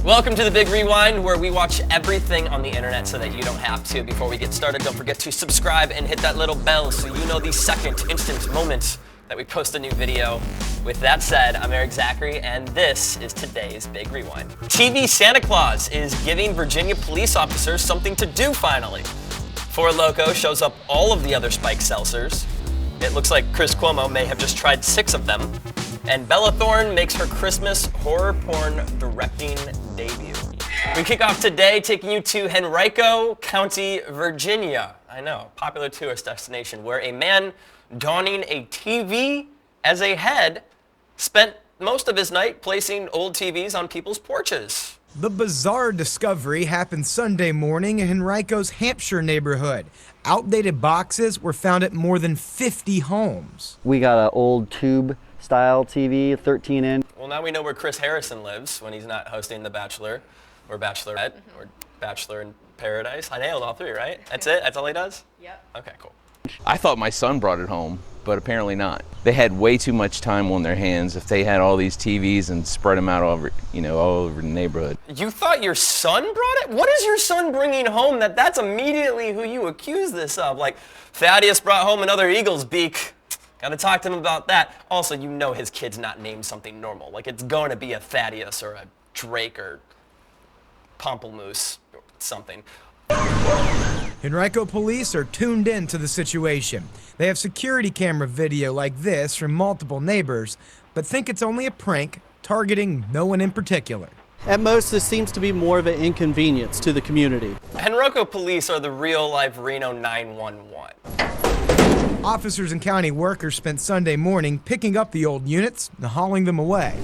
Welcome to the Big Rewind, where we watch everything on the internet so that you don't have to. Before we get started, don't forget to subscribe and hit that little bell so you know the second instant moment that we post a new video. With that said, I'm Erik Zachary, and this is today's Big Rewind. TV Santa Claus is giving Virginia police officers something to do finally. Four Loko shows up all of the other spiked seltzers. It looks like Chris Cuomo may have just tried 6 of them. And Bella Thorne makes her Christmas horror porn directing debut. We kick off today taking you to Henrico County, Virginia. I know, popular tourist destination where a man donning a TV as a head spent most of his night placing old TVs on people's porches. The bizarre discovery happened Sunday morning in Henrico's Hampshire neighborhood. Outdated boxes were found at more than 50 homes. We got an old tube style TV, 13-inch. Well, now we know where Chris Harrison lives when he's not hosting The Bachelor or Bachelorette or Bachelor in Paradise. I nailed all 3, right? That's it? That's all he does? Yep. Okay, cool. I thought my son brought it home, but apparently not. They had way too much time on their hands if they had all these TVs and spread them out all over, all over the neighborhood. You thought your son brought it? What is your son bringing home that's immediately who you accuse this of? Like, Thaddeus brought home another eagle's beak. Gotta talk to him about that. Also, you know his kid's not named something normal. Like, it's going to be a Thaddeus or a Drake or Pomplamoose or something. Henrico police are tuned in to the situation. They have security camera video like this from multiple neighbors, but think it's only a prank targeting no one in particular. At most, this seems to be more of an inconvenience to the community. Henrico police are the real-life Reno 911. Officers and county workers spent Sunday morning picking up the old units and hauling them away.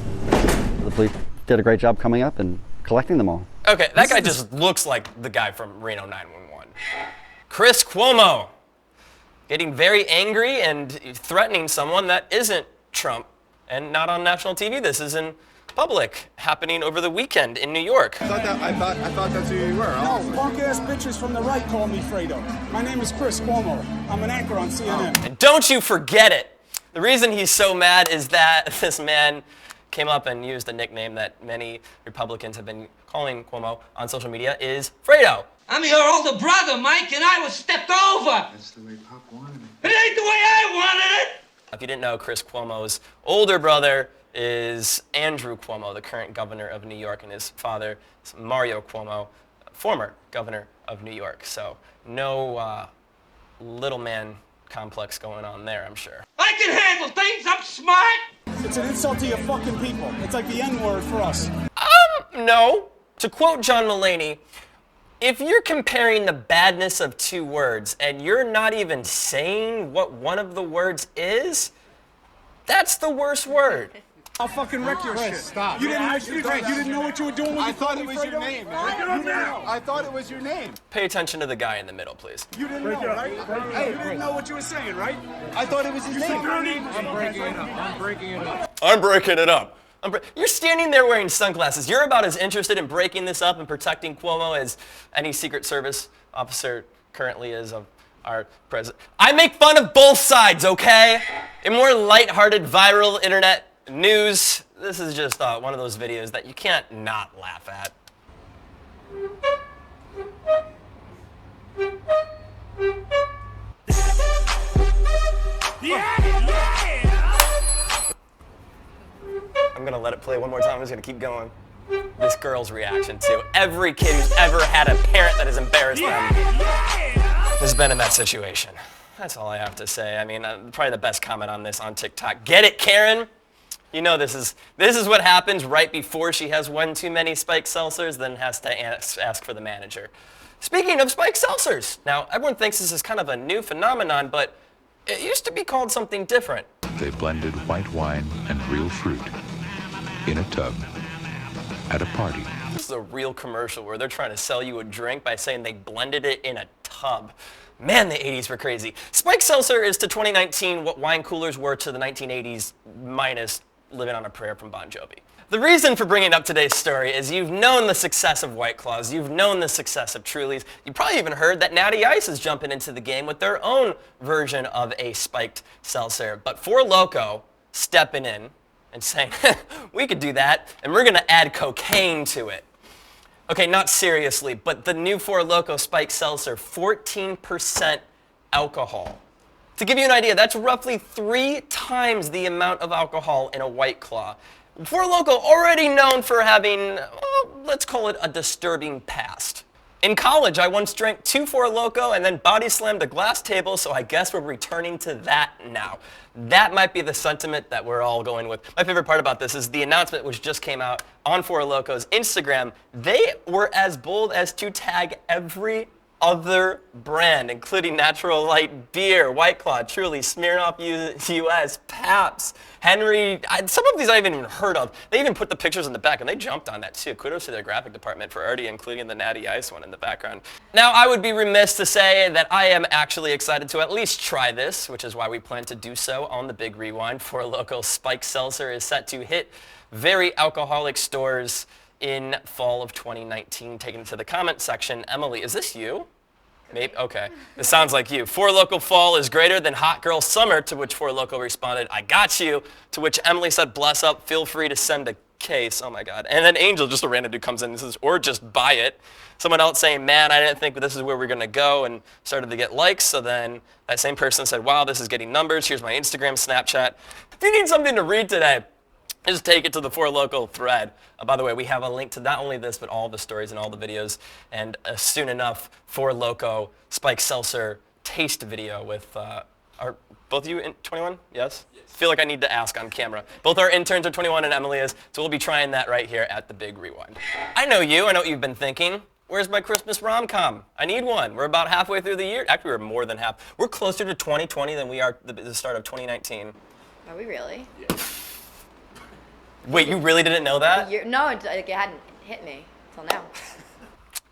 The police did a great job coming up and collecting them all. Okay, that guy just looks like the guy from Reno 911. Chris Cuomo, getting very angry and threatening someone that isn't Trump and not on national TV. This is in public, happening over the weekend in New York. I thought that's who you were. No, punk-ass bitches from the right call me Fredo. My name is Chris Cuomo. I'm an anchor on CNN. And don't you forget it. The reason he's so mad is that this man came up and used a nickname that many Republicans have been calling Cuomo on social media is Fredo. I'm your older brother, Mike, and I was stepped over. That's the way Pop wanted it. It ain't the way I wanted it. If you didn't know, Chris Cuomo's older brother is Andrew Cuomo, the current governor of New York, and his father is Mario Cuomo, former governor of New York. So no little man complex going on there, I'm sure. I can handle things. I'm smart. It's an insult to your fucking people. It's like the N-word for us. No. To quote John Mulaney, if you're comparing the badness of 2 words and you're not even saying what one of the words is, that's the worst word. I'll fucking wreck your shit. Stop. You didn't know what you were doing when I thought it was your name, man. I thought it was your name. Pay attention to the guy in the middle, please. You didn't know, right? Hey, you didn't know what you were saying, right? I thought it was his name. I'm breaking it up. I'm breaking it up. You're standing there wearing sunglasses. You're about as interested in breaking this up and protecting Cuomo as any Secret Service officer currently is of our president. I make fun of both sides, okay? In more lighthearted, viral internet news, this is just one of those videos that you can't not laugh at. I'm gonna let it play one more time. I'm just gonna keep going. This girl's reaction to every kid who's ever had a parent that has embarrassed them has been in that situation. That's all I have to say. I mean, probably the best comment on this on TikTok. Get it, Karen? You know this is what happens right before she has one too many spiked seltzers, then has to ask for the manager. Speaking of spiked seltzers, now everyone thinks this is kind of a new phenomenon, but it used to be called something different. They blended white wine and real fruit in a tub at a party. This is a real commercial where they're trying to sell you a drink by saying they blended it in a tub. Man, the 80s were crazy. Spiked seltzer is to 2019 what wine coolers were to the 1980s minus Living on a Prayer from Bon Jovi. The reason for bringing up today's story is you've known the success of White Claws, you've known the success of Trulies, you probably even heard that Natty Ice is jumping into the game with their own version of a spiked seltzer. But Four Loko stepping in and saying, we could do that, and we're gonna add cocaine to it. Okay, not seriously, but the new Four Loko Spiked Seltzer, 14% alcohol. To give you an idea, that's roughly 3 times the amount of alcohol in a White Claw. Four Loko already known for having, well, let's call it a disturbing past. In college, I once drank 2 Four Loko and then body slammed a glass table, so I guess we're returning to that now. That might be the sentiment that we're all going with. My favorite part about this is the announcement which just came out on Four Loko's Instagram. They were as bold as to tag every other brand, including Natural Light Beer, White Claw, Truly, Smirnoff US, Pabst, Henry. Some of these I haven't even heard of. They even put the pictures in the back, and they jumped on that too. Kudos to their graphic department for already including the Natty Ice one in the background. Now, I would be remiss to say that I am actually excited to at least try this, which is why we plan to do so on the Big Rewind. Four Loko Spiked Seltzer is set to hit very alcoholic stores in fall of 2019. Taken to the comment section. Emily, is this you? Maybe, okay. This sounds like you. Four Loko fall is greater than hot girl summer, to which Four Loko responded, I got you, to which Emily said, bless up, feel free to send a case. Oh my God. And then Angel, just a random dude, comes in and says, or just buy it. Someone else saying, man, I didn't think this is where we're gonna go, and started to get likes. So then that same person said, wow, this is getting numbers. Here's my Instagram, Snapchat. If you need something to read today, just take it to the Four Loko thread. By the way, we have a link to not only this, but all the stories and all the videos. And soon enough, Four Loko Spiked Seltzer taste video with are both of you 21? Yes? I feel like I need to ask on camera. Both our interns are 21 and Emily is, so we'll be trying that right here at the Big Rewind. I know what you've been thinking. Where's my Christmas rom-com? I need one. We're about halfway through the year. Actually, we're more than half. We're closer to 2020 than we are the start of 2019. Are we really? Yeah. Wait, you really didn't know that? No, it hadn't hit me till now.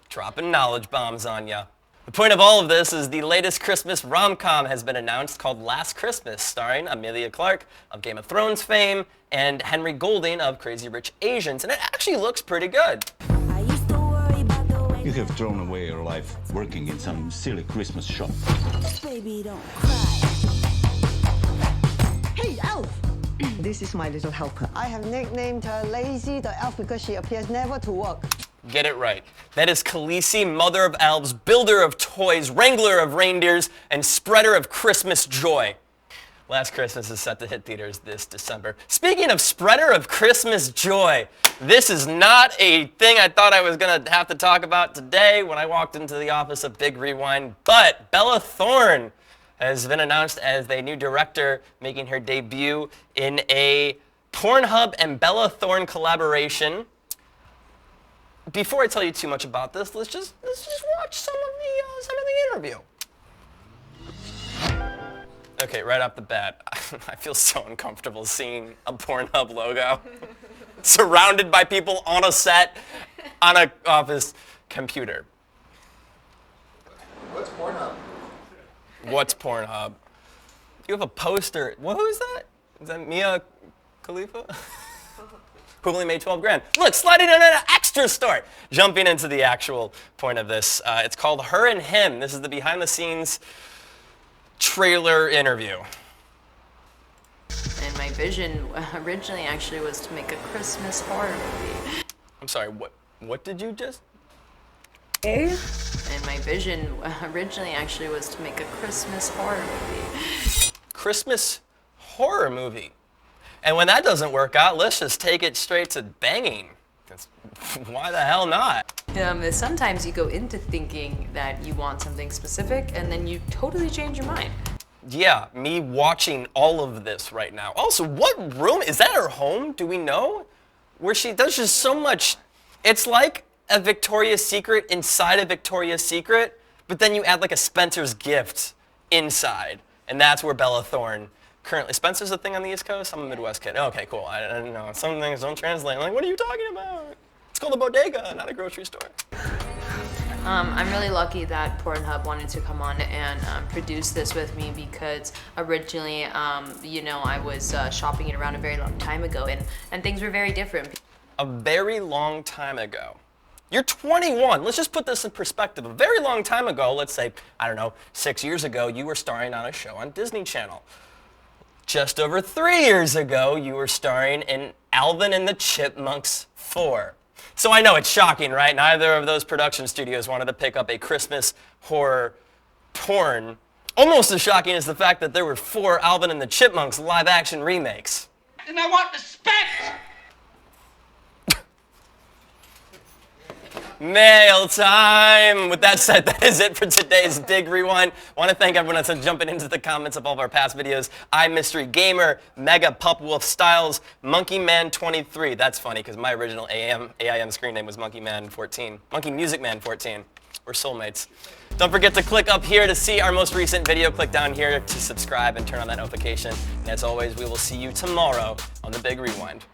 Dropping knowledge bombs on ya. The point of all of this is the latest Christmas rom-com has been announced called Last Christmas, starring Emilia Clarke of Game of Thrones fame and Henry Golding of Crazy Rich Asians, and it actually looks pretty good. You have thrown away your life working in some silly Christmas shop. Baby, don't cry. Hey, Elf! This is my little helper. I have nicknamed her Lazy the Elf because she appears never to work. Get it right. That is Khaleesi, mother of elves, builder of toys, wrangler of reindeers, and spreader of Christmas joy. Last Christmas is set to hit theaters this December. Speaking of spreader of Christmas joy, this is not a thing I thought I was going to have to talk about today when I walked into the office of Big Rewind, but Bella Thorne has been announced as the new director, making her debut in a Pornhub and Bella Thorne collaboration. Before I tell you too much about this, let's just watch some of the interview. Okay, right off the bat, I feel so uncomfortable seeing a Pornhub logo surrounded by people on a set on an office computer. What's Pornhub? What's Pornhub? You have a poster. Who is that? Is that Mia Khalifa? Who only made 12 grand. Look, sliding in an extra store. Jumping into the actual point of this, it's called Her and Him. This is the behind the scenes trailer interview. And my vision originally actually was to make a Christmas horror movie. I'm sorry, what did you just? And my vision originally actually was to make a Christmas horror movie. Christmas horror movie. And when that doesn't work out, let's just take it straight to banging. Why the hell not? Sometimes you go into thinking that you want something specific and then you totally change your mind. Yeah, me watching all of this right now. Also, what room? Is that her home? Do we know? Where she does just so much. It's like a Victoria's Secret inside a Victoria's Secret, but then you add like a Spencer's Gift inside. And that's where Bella Thorne currently. Spencer's a thing on the East Coast? I'm a Midwest kid. Okay, cool. I don't know. Some things don't translate. I'm like, what are you talking about? It's called a bodega, not a grocery store. I'm really lucky that Pornhub wanted to come on and produce this with me because originally, I was shopping it around a very long time ago and things were very different. A very long time ago. You're 21. Let's just put this in perspective. A very long time ago, let's say, 6 years ago, you were starring on a show on Disney Channel. Just over 3 years ago, you were starring in Alvin and the Chipmunks 4. So I know it's shocking, right? Neither of those production studios wanted to pick up a Christmas horror porn. Almost as shocking as the fact that there were 4 Alvin and the Chipmunks live-action remakes. And I want respect. Mail time! With that said, that is it for today's Big Rewind. I want to thank everyone that's jumping into the comments of all of our past videos. Mystery Gamer, Mega Pup Wolf Styles, Monkey Man 23. That's funny because my original AIM screen name was Monkey Man 14. Monkey Music Man 14. We're soulmates. Don't forget to click up here to see our most recent video. Click down here to subscribe and turn on that notification. And as always, we will see you tomorrow on the Big Rewind.